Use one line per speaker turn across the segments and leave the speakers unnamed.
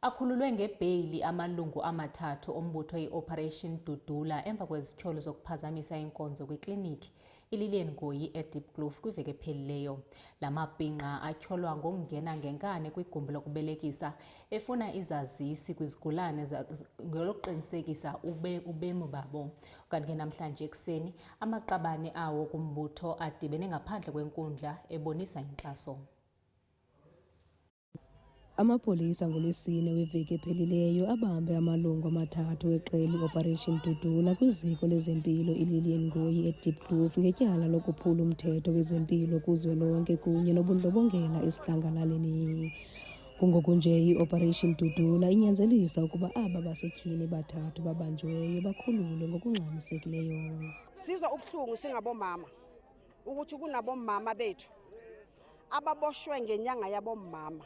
Akhululwe ngebheyili amalungu amathathu ombutho i-Operation Dudula emva kwezityholo zokuphazamisa inkonzo kwiklinikhi iLillian Ngoyi eDiepkloof kwiveki ephelileyo. La mabhinqa atyholwa ngokungena ngenkani kwigumbi lokubelekisa efuna izazisi kwizigulane ngelokuqinisekisa ubemi babo. Kanti ke namhlanje ekuseni amaqabane awo kumbutho adibene ngaphandle kwenkundla ebonisa inkxaso.
Amapolisa ngolwesine weveki ephelileyo abambe amalungu amathathu weqela Operation Dudula kwiziko lezempilo iLillian Ngoyi eDiepkloof ngetyala lokuphula umthetho wezempilo kuzwelonke kunye nobundlobongela esidlangalaleni. Kungoku nje i-Operation Dudula inyanzelisa ukuba aba basetyhini bathathu babanjweyo bakhululwe ngokungxamisekileyo.
Sizwa ubuhlungu singabomama ukuthi kunabomama bethu ababoshwe ngenyanga yabomama.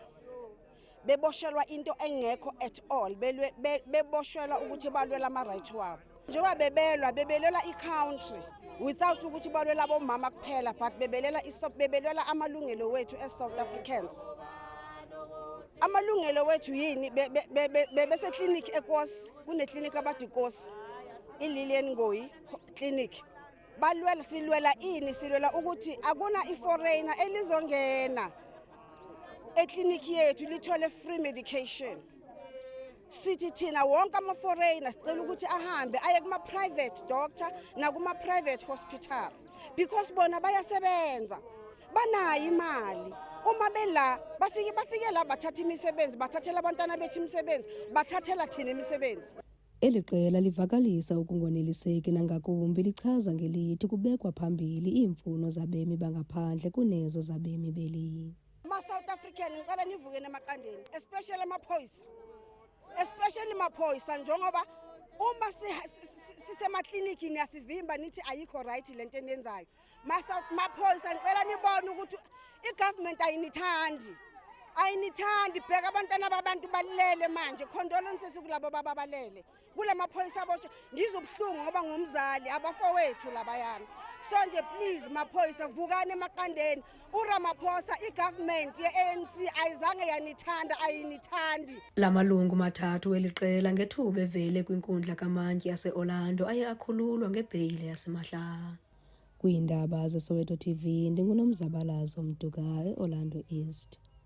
Beboshelwa into engekho at all, beboshelwa ukuthi balwela ama-right wabo. Njengoba bebelwela i-country without ukuthi balwela abomama kuphela, but bebelwela amalungelo wethu as South Africans. Amalungelo wethu yini? Bebeseklinikhi eKosi, kuneklinikhi abathi iKosi, iLillian Ngoyi clinic. Balwela silwela ini? Silwela ukuthi akuna i-foreigner elizongena eklinikhi yethu lithole free medication. Sithi thina wonke ama-foreigner sicela ukuthi ahambe aye kuma-private doctor nakuma-private hospital because bona bayasebenza, banayo imali. Uma bela bafike la bathatha imisebenzi, bathathela abantwana bethu imisebenzi, bathathela thina imisebenzi.
Eli qela livakalisa ukungoneliseki nangakumbi, lichaza ngelithi kubekwa phambili iimfuno zabemi bangaphandle kunezo zabemi beli.
South African ngicela nivuke emaqandeni, especially amaphoyisa njengoba uma sisemaklinikhi niyasivimba nithi ayikho right lento eniyenzayo. Maphoyisa ngicela nibone ukuthi igovernment ayinithandi bheka abantwana babantu balele manje. Condolences kulabo baba balele kula maphoyisa abosha. Ngizobuhlungu ngoba ngumzali abafowethu labayana. So nje please maphoyisa vukani emaqandeni. uRamaphosa igovernment ye-ANC ayizange yanithanda, ayinithandi.
La malungu mathathu weliqela ngethuba evele kwinkundla kamantyi yase-Orlando aye akhululwa ngebheyile yasimahla. Kwiindaba zeSoweto TV ndinguNomzabalazo Mduka eOrlando East.